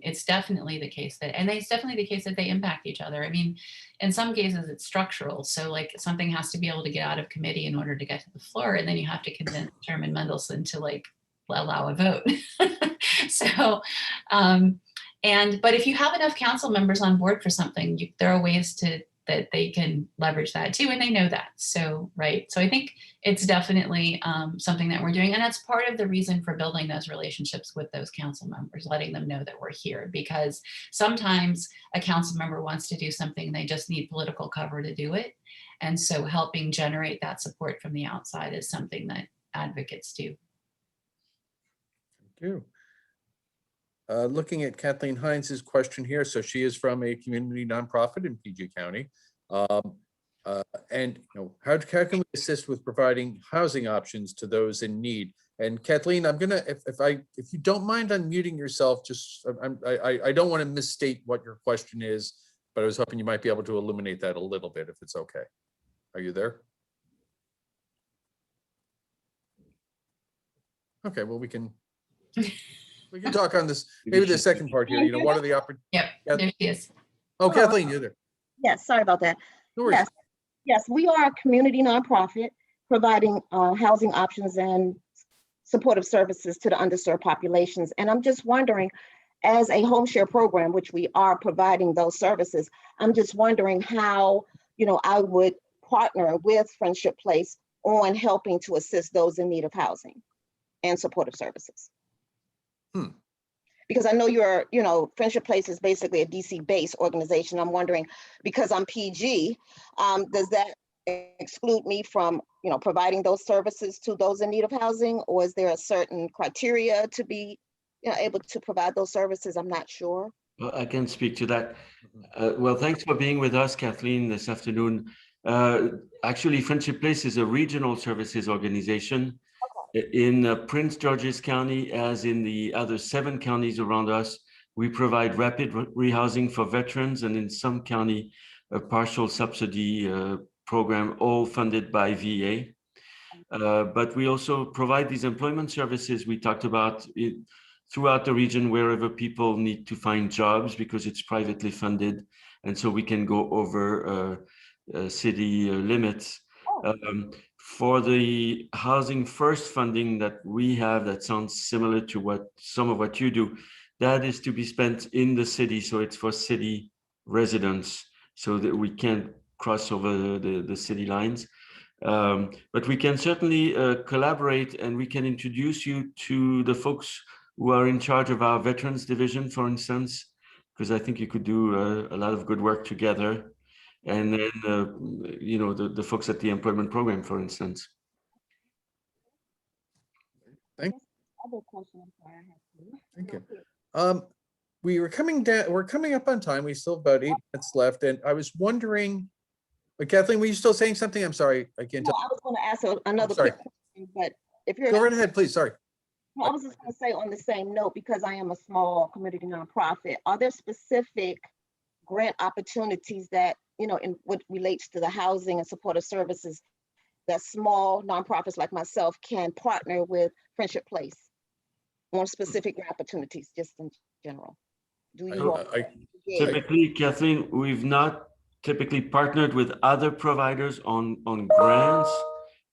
S3: it's definitely the case that, and it's definitely the case that they impact each other. I mean, in some cases it's structural. So like something has to be able to get out of committee in order to get to the floor. And then you have to convince Chairman Mendelson to like allow a vote. So, but if you have enough council members on board for something, there are ways that they can leverage that too, and they know that. So, right. So I think it's definitely something that we're doing, and that's part of the reason for building those relationships with those council members, letting them know that we're here, because sometimes a council member wants to do something, they just need political cover to do it. And so helping generate that support from the outside is something that advocates do.
S1: Thank you. Looking at Kathleen Hines's question here. So she is from a community nonprofit in PG County. And how can we assist with providing housing options to those in need? And Kathleen, I'm gonna, if you don't mind unmuting yourself, just I don't want to misstate what your question is, but I was hoping you might be able to illuminate that a little bit if it's okay. Are you there? Okay, well, we can talk on this, maybe the second part here, what are the opportunities?
S3: Yep, there she is.
S1: Oh, Kathleen, you're there.
S5: Yes, sorry about that.
S1: No worries.
S5: Yes, we are a community nonprofit providing housing options and supportive services to the underserved populations. And I'm just wondering, as a home share program, which we are providing those services, I'm just wondering how, I would partner with Friendship Place on helping to assist those in need of housing and supportive services. Because I know Friendship Place is basically a DC-based organization. I'm wondering, because I'm PG, does that exclude me from, providing those services to those in need of housing? Or is there a certain criteria to be able to provide those services? I'm not sure.
S2: Well, I can speak to that. Well, thanks for being with us, Kathleen, this afternoon. Actually, Friendship Place is a regional services organization. In Prince George's County, as in the other 7 counties around us, we provide rapid rehousing for veterans, and in some county, a partial subsidy program, all funded by VA. But we also provide these employment services we talked about throughout the region, wherever people need to find jobs, because it's privately funded. And so we can go over city limits. For the Housing First funding that we have, that sounds similar to some of what you do, that is to be spent in the city. So it's for city residents, so that we can't cross over the city lines. But we can certainly collaborate, and we can introduce you to the folks who are in charge of our Veterans Division, for instance, because I think you could do a lot of good work together. And then, the folks at the employment program, for instance.
S1: Thank you. We're coming up on time. We still have about 8 minutes left. And I was wondering, Kathleen, were you still saying something? I'm sorry, I can't tell.
S5: I was going to ask another quick question, but if you're—
S1: Go right ahead, please, sorry.
S5: I was just going to say, on the same note, because I am a small community nonprofit, are there specific grant opportunities that, in what relates to the housing and supportive services, that small nonprofits like myself can partner with Friendship Place on specific opportunities, just in general? Do you all—
S2: Typically, Kathleen, we've not typically partnered with other providers on grants,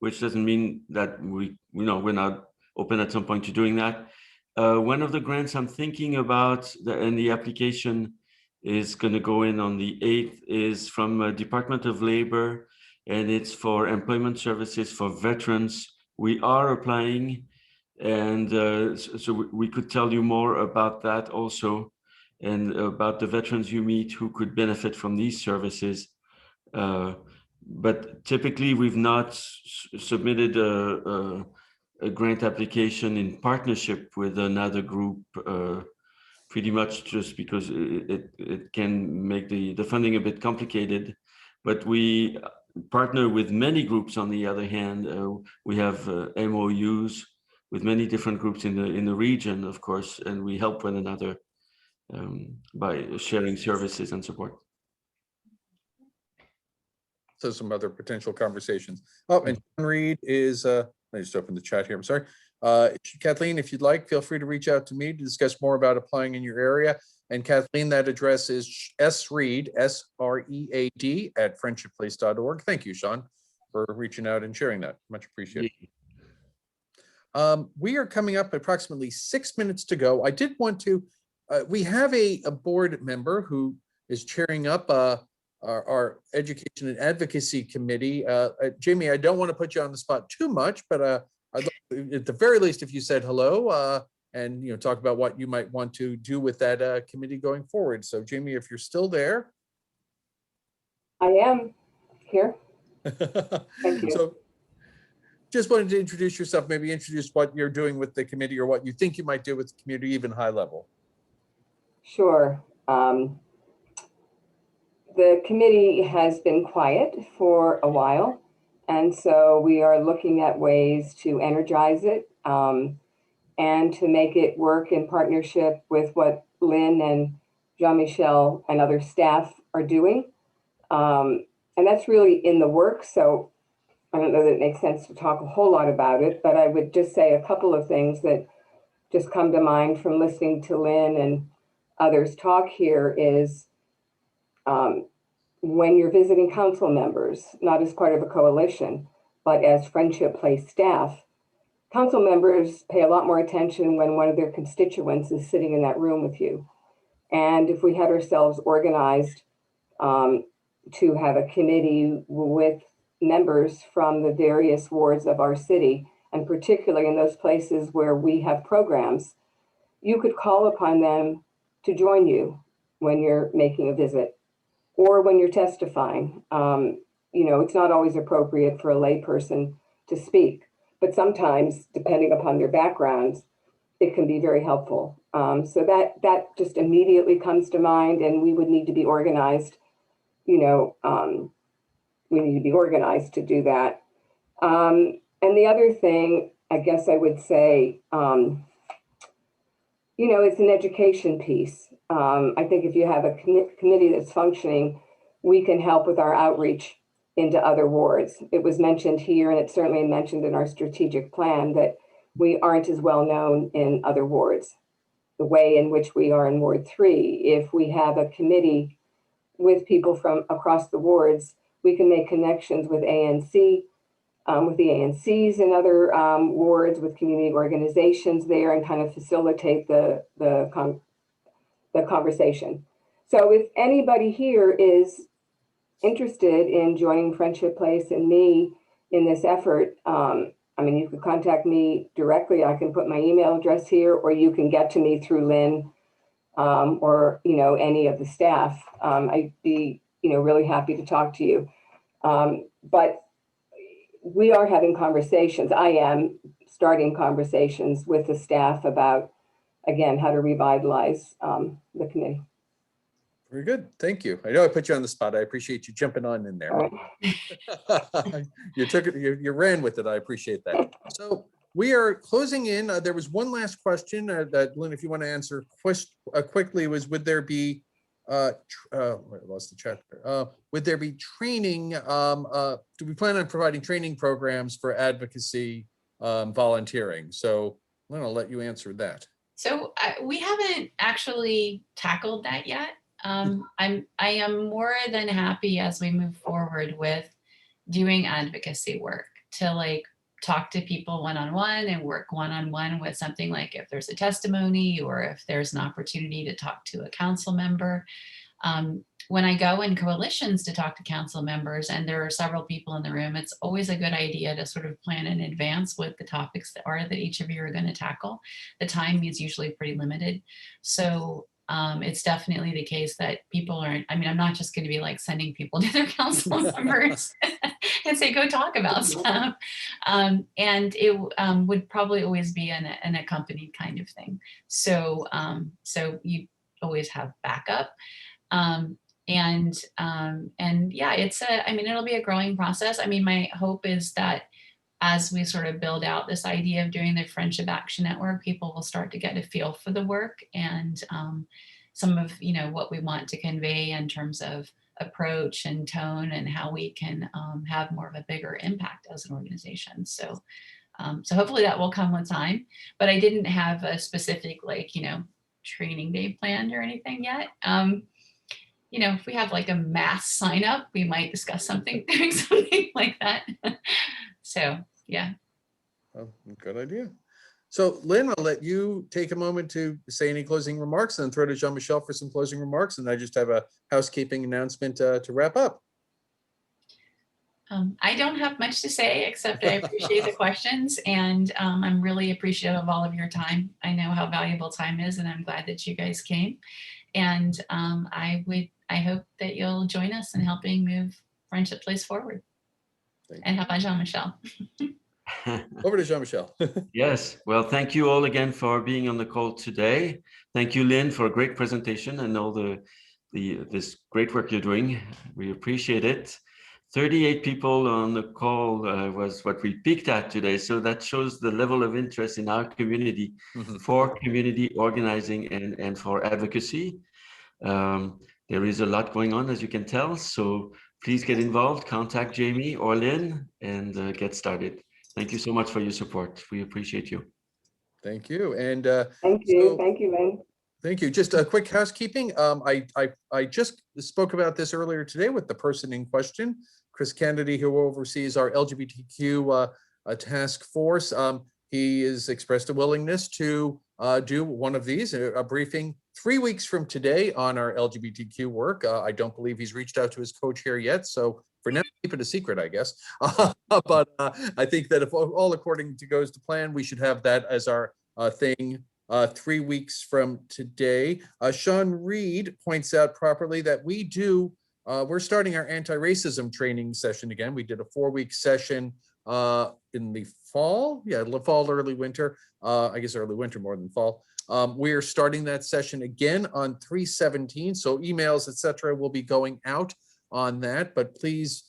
S2: which doesn't mean that we're not open at some point to doing that. One of the grants I'm thinking about, and the application is going to go in on the 8th, is from Department of Labor, and it's for employment services for veterans. We are applying, and so we could tell you more about that also, and about the veterans you meet who could benefit from these services. But typically, we've not submitted a grant application in partnership with another group, pretty much just because it can make the funding a bit complicated. But we partner with many groups on the other hand. We have MOUs with many different groups in the region, of course, and we help one another by sharing services and support.
S1: So some other potential conversations. Oh, and John Reed is, I just opened the chat here, I'm sorry. Kathleen, if you'd like, feel free to reach out to me to discuss more about applying in your area. And Kathleen, that address is sread, S-R-E-A-D @friendshipplace.org. Thank you, Sean, for reaching out and sharing that. Much appreciated. We are coming up approximately 6 minutes to go. I did want to, we have a board member who is chairing up our Education and Advocacy Committee. Jamie, I don't want to put you on the spot too much, but I'd like, at the very least, if you said hello and talk about what you might want to do with that committee going forward. So Jamie, if you're still there.
S6: I am here. Thank you.
S1: So just wanted to introduce yourself, maybe introduce what you're doing with the committee or what you think you might do with the community, even high level.
S6: Sure. The committee has been quiet for a while, and so we are looking at ways to energize it and to make it work in partnership with what Lynn and Jean-Michel and other staff are doing. And that's really in the works, so I don't know that it makes sense to talk a whole lot about it, but I would just say a couple of things that just come to mind from listening to Lynn and others talk here is when you're visiting council members, not as part of a coalition, but as Friendship Place staff, council members pay a lot more attention when one of their constituents is sitting in that room with you. And if we had ourselves organized to have a committee with members from the various wards of our city, and particularly in those places where we have programs, you could call upon them to join you when you're making a visit or when you're testifying. It's not always appropriate for a layperson to speak, but sometimes, depending upon their backgrounds, it can be very helpful. So that just immediately comes to mind, and we would need to be organized. We need to be organized to do that. And the other thing, I guess I would say, it's an education piece. I think if you have a committee that's functioning, we can help with our outreach into other wards. It was mentioned here, and it's certainly mentioned in our strategic plan, that we aren't as well known in other wards, the way in which we are in Ward 3. If we have a committee with people from across the wards, we can make connections with ANC, with the ANCs in other wards, with community organizations there, and kind of facilitate the conversation. So if anybody here is interested in joining Friendship Place and me in this effort, you can contact me directly. I can put my email address here, or you can get to me through Lynn or any of the staff. I'd be really happy to talk to you. But we are having conversations. I am starting conversations with the staff about, again, how to revitalize the committee.
S1: Very good. Thank you. I know I put you on the spot. I appreciate you jumping on in there.
S6: Right.
S1: You took it, you ran with it. I appreciate that. So we are closing in. There was one last question that, Lynn, if you want to answer quickly, was would there be I lost the chat there. Would there be training? Do we plan on providing training programs for advocacy volunteering? So I'm going to let you answer that.
S3: So we haven't actually tackled that yet. I am more than happy as we move forward with doing advocacy work to talk to people one-on-one and work one-on-one with something like if there's a testimony or if there's an opportunity to talk to a council member. When I go in coalitions to talk to council members, and there are several people in the room, it's always a good idea to sort of plan in advance what the topics that each of you are going to tackle. The time is usually pretty limited. So it's definitely the case that people aren't, I mean, I'm not just going to be like sending people to their council members and say, go talk about stuff. And it would probably always be an accompanied kind of thing. So, so you always have backup. And yeah, I mean, it'll be a growing process. I mean, my hope is that as we sort of build out this idea of doing the Friendship Action Network, people will start to get a feel for the work and some of, you know, what we want to convey in terms of approach and tone and how we can have more of a bigger impact as an organization. So, so hopefully that will come with time, but I didn't have a specific, like, you know, training day planned or anything yet. You know, if we have like a mass sign up, we might discuss something, doing something like that. So, yeah.
S1: Oh, good idea. So Lynn, I'll let you take a moment to say any closing remarks and then throw to Jean-Michel for some closing remarks. And I just have a housekeeping announcement to wrap up.
S3: I don't have much to say, except I appreciate the questions, and I'm really appreciative of all of your time. I know how valuable time is, and I'm glad that you guys came. And I hope that you'll join us in helping move Friendship Place forward. And how about Jean-Michel?
S1: Over to Jean-Michel.
S2: Yes, well, thank you all again for being on the call today. Thank you, Lynn, for a great presentation and all this great work you're doing. We appreciate it. 38 people on the call was what we peaked at today. So that shows the level of interest in our community for community organizing and for advocacy. There is a lot going on, as you can tell. So please get involved, contact Jamie or Lynn and get started. Thank you so much for your support. We appreciate you.
S1: Thank you. And
S6: thank you, Lynn.
S1: Thank you. Just a quick housekeeping. I just spoke about this earlier today with the person in question, Chris Kennedy, who oversees our LGBTQ task force. He has expressed a willingness to do one of these, a briefing 3 weeks from today on our LGBTQ work. I don't believe he's reached out to his co-chair yet, so for now, keep it a secret, I guess. But I think that if all according to goes to plan, we should have that as our thing 3 weeks from today. Sean Reed points out properly that we're starting our anti-racism training session again. We did a 4-week session in the fall. Yeah, fall, early winter. I guess early winter more than fall. We're starting that session again on 3/17. So emails, etc., will be going out on that. But please,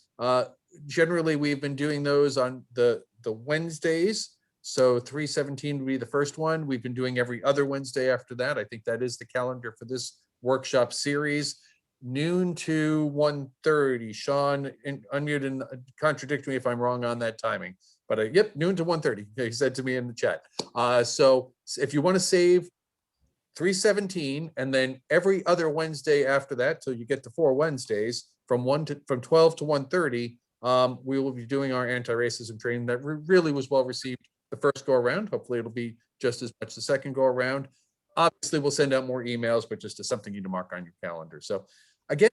S1: generally we've been doing those on the Wednesdays. So 3/17 would be the first one. We've been doing every other Wednesday after that. I think that is the calendar for this workshop series. Noon to 1:30. Sean, unmute and contradict me if I'm wrong on that timing. But yep, noon to 1:30. He said to me in the chat. So if you want to save 3/17 and then every other Wednesday after that, till you get to 4 Wednesdays from 12 to 1:30, we will be doing our anti-racism training that really was well received the first go around. Hopefully it'll be just as much the second go around. Obviously we'll send out more emails, but just as something you to mark on your calendar. So again,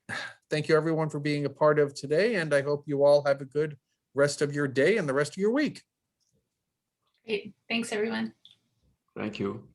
S1: thank you everyone for being a part of today. And I hope you all have a good rest of your day and the rest of your week.
S3: Great. Thanks everyone.
S2: Thank you.